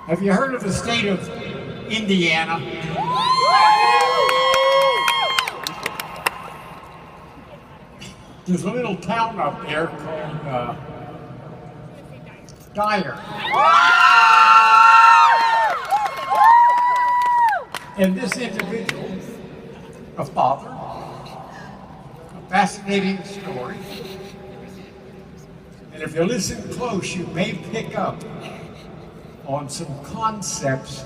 Have you heard of the state of Indiana? There's a little town up there called Dyer. And this individual, a father, a fascinating story. And if you listen close, you may pick up on some concepts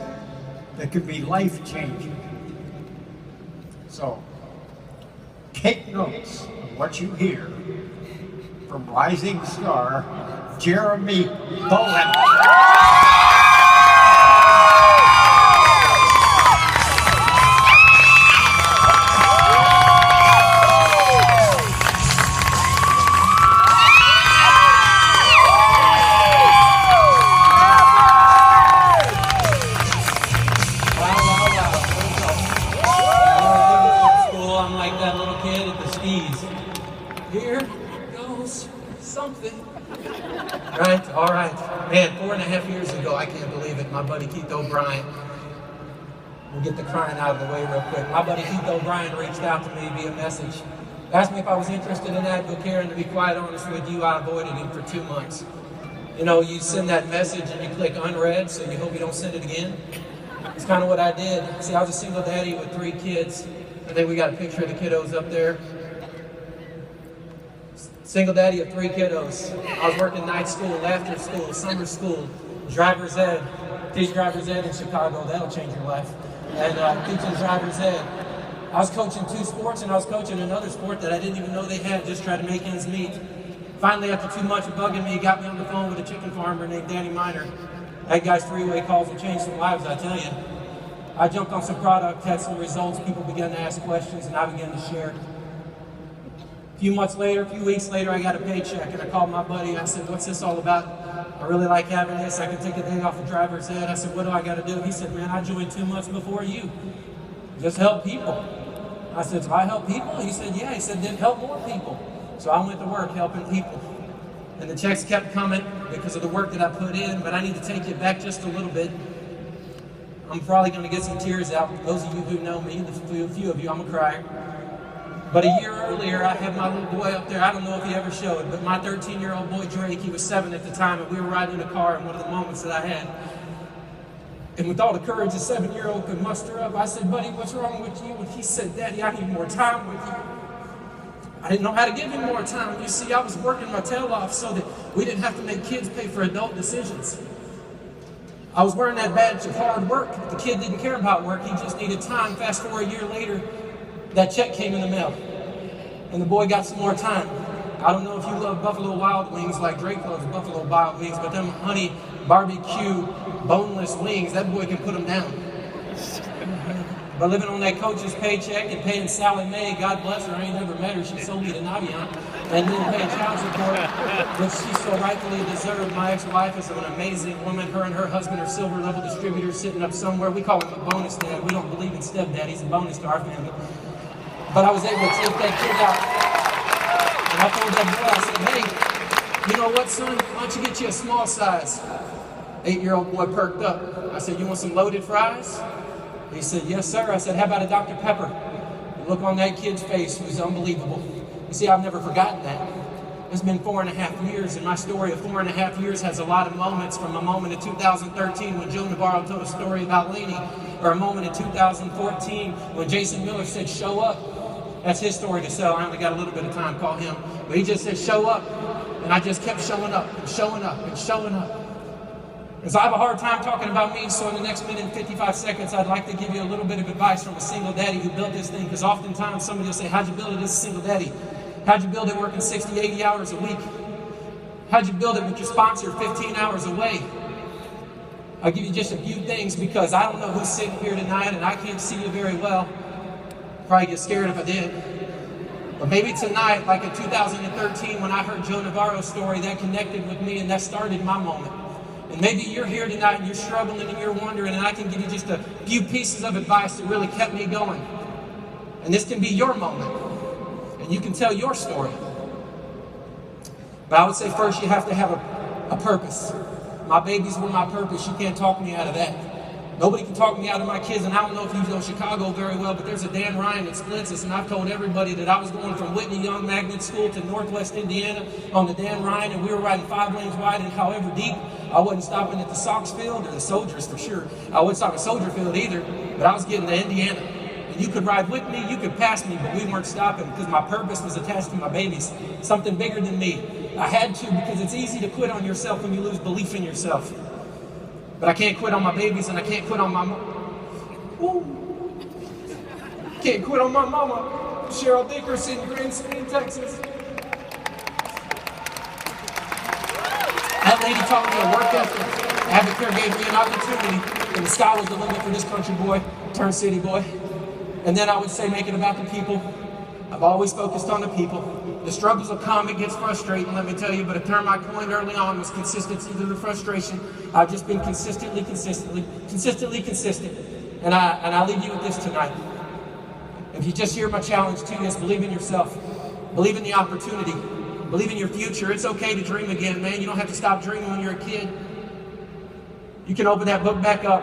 that could be life-changing. So, take notes of what you hear from rising star Jeremy Bowen. Here goes something. Right, all right. Man, 4.5 years ago, I can't believe it, my buddy Keith O'Brien. We'll get the crying out of the way real quick. My buddy Keith O'Brien reached out to me via message. Asked me if I was interested in ADVOCARE, and to be quite honest with you, I avoided him for 2 months. You know, you send that message and you click unread, so you hope you don't send it again. It's kind of what I did. See, I was a single daddy with 3 kids. I think we got a picture of the kiddos up there. Single daddy of 3 kiddos. I was working night school, after school, summer school, driver's ed. Teach driver's ed in Chicago, that'll change your life. And teaching driver's ed. I was coaching 2 sports, and I was coaching another sport that I didn't even know they had, just trying to make ends meet. Finally, after 2 months of bugging me, he got me on the phone with a chicken farmer named Danny Miner. That guy's 3-way calls will change some lives, I tell you. I jumped on some product, had some results, people began to ask questions, and I began to share. A few weeks later, I got a paycheck, and I called my buddy. I said, "What's this all about? I really like having this. I can take a day off of driver's ed." I said, "What do I got to do?" He said, "Man, I joined 2 months before you. Just help people." I said, "So I help people?" He said, "Yeah." He said, "Then help more people." So I went to work helping people. And the checks kept coming because of the work that I put in, but I need to take it back just a little bit. I'm probably going to get some tears out. Those of you who know me, the few of you, I'm a crier. But a year earlier, I had my little boy up there. I don't know if he ever showed, but my 13-year-old boy, Drake, he was 7 at the time, and we were riding in a car, and one of the moments that I had. And with all the courage a 7-year-old could muster up, I said, "Buddy, what's wrong with you?" And he said, "Daddy, I need more time with you." I didn't know how to give him more time. You see, I was working my tail off so that we didn't have to make kids pay for adult decisions. I was wearing that badge of hard work. The kid didn't care about work, he just needed time. Fast forward a year later, that check came in the mail, and the boy got some more time. I don't know if you love Buffalo Wild Wings like Drake loves Buffalo Wild Wings, but them honey barbecue boneless wings, that boy can put them down. But living on that coach's paycheck and paying Sally Mae, God bless her, I ain't never met her, she sold me to Navion, and then paying child support, which she so rightfully deserved. My ex-wife is an amazing woman. Her and her husband are silver-level distributors sitting up somewhere. We call him a bonus dad. We don't believe in stepdad. He's a bonus to our family. But I was able to take that kid out, and I told that boy, I said, "Hey, you know what, son? Why don't you get you a small size?" 8-year-old boy perked up. I said, "You want some loaded fries?" He said, "Yes, sir." I said, "How about a Dr. Pepper?" The look on that kid's face was unbelievable. You see, I've never forgotten that. It's been 4.5 years, and my story of 4.5 years has a lot of moments, from a moment in 2013 when Joe Navarro told a story about Laney, or a moment in 2014 when Jason Miller said, "Show up." That's his story to sell. I only got a little bit of time, call him. But he just said, "Show up." And I just kept showing up and showing up and showing up. Because I have a hard time talking about me, so in the next minute and 55 seconds, I'd like to give you a little bit of advice from a single daddy who built this thing. Because oftentimes somebody will say, "How'd you build it as a single daddy? How'd you build it working 60, 80 hours a week? How'd you build it with your sponsor 15 hours away?" I'll give you just a few things, because I don't know who's sitting here tonight, and I can't see you very well. Probably get scared if I did. But maybe tonight, like in 2013, when I heard Joe Navarro's story, that connected with me, and that started my moment. And maybe you're here tonight and you're struggling and you're wondering, and I can give you just a few pieces of advice that really kept me going. And this can be your moment, and you can tell your story. But I would say first you have to have a purpose. My babies were my purpose. You can't talk me out of that. Nobody can talk me out of my kids, and I don't know if you know Chicago very well, but there's a Dan Ryan that splits us, and I've told everybody that I was going from Whitney Young Magnet School to Northwest Indiana on the Dan Ryan, and we were riding 5 lanes wide and however deep. I wasn't stopping at the Sox field or the Soldiers for sure. I wasn't stopping at Soldier Field either, but I was getting to Indiana. And you could ride with me, you could pass me, but we weren't stopping because my purpose was attached to my babies, something bigger than me. I had to, because it's easy to quit on yourself when you lose belief in yourself. But I can't quit on my babies, and I can't quit on my can't quit on my mama, Cheryl Dickerson, Grand City, Texas. That lady taught me a work ethic. ADVOCARE gave me an opportunity, and the sky was the limit for this country boy, turned city boy. And then I would say, make it about the people. I've always focused on the people. The struggles will come, it gets frustrating, let me tell you, but a term I coined early on was consistency through the frustration. I've just been consistently consistent. And I leave you with this tonight. If you just hear my challenge to you, is believe in yourself. Believe in the opportunity. Believe in your future. It's okay to dream again, man. You don't have to stop dreaming when you're a kid. You can open that book back up.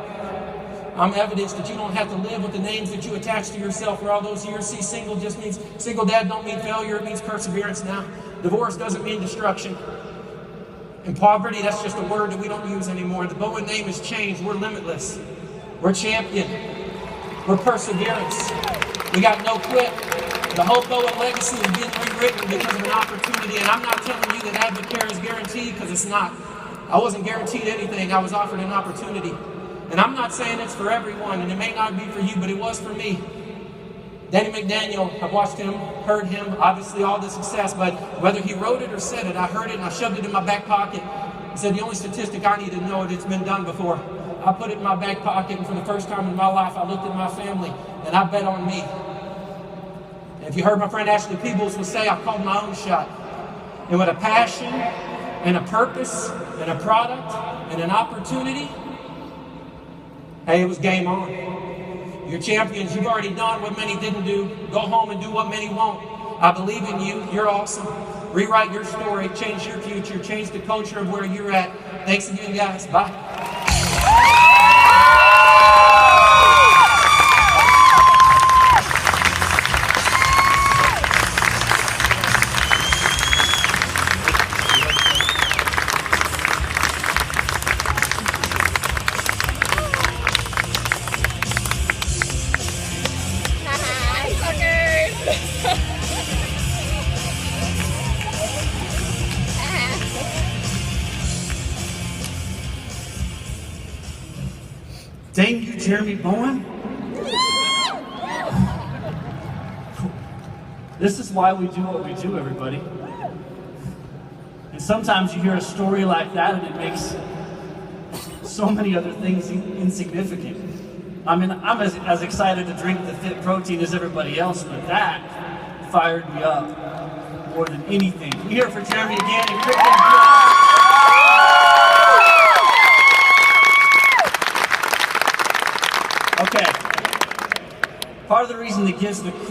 I'm evidence that you don't have to live with the names that you attach to yourself for all those years. See, single just means, single dad don't mean failure, it means perseverance now. Divorce doesn't mean destruction. And poverty, that's just a word that we don't use anymore. The Bowen name has changed. We're limitless. We're champion. We're perseverance. We got no quit. The whole Bowen legacy is being rewritten because of an opportunity. And I'm not telling you that ADVOCARE is guaranteed, because it's not. I wasn't guaranteed anything. I was offered an opportunity. And I'm not saying it's for everyone, and it may not be for you, but it was for me. Danny McDaniel, I've watched him, heard him, obviously all the success, but whether he wrote it or said it, I heard it and I shoved it in my back pocket. He said, the only statistic I need to know is it's been done before. I put it in my back pocket, and for the first time in my life, I looked at my family, and I bet on me. And if you heard my friend Ashley Peebles would say, I called my own shot. And with a passion, and a purpose, and a product, and an opportunity, hey, it was game on. You're champions. You've already done what many didn't do. Go home and do what many won't. I believe in you. You're awesome. Rewrite your story. Change your future. Change the culture of where you're at. Thanks again, guys. Bye. Thank you, Jeremy Bowen. This is why we do what we do, everybody. And sometimes you hear a story like that and it makes so many other things insignificant. I mean, I'm as excited to drink the Fit Protein as everybody else, but that fired me up more than anything. We hear it for Jeremy again. And okay. Part of the reason that gives the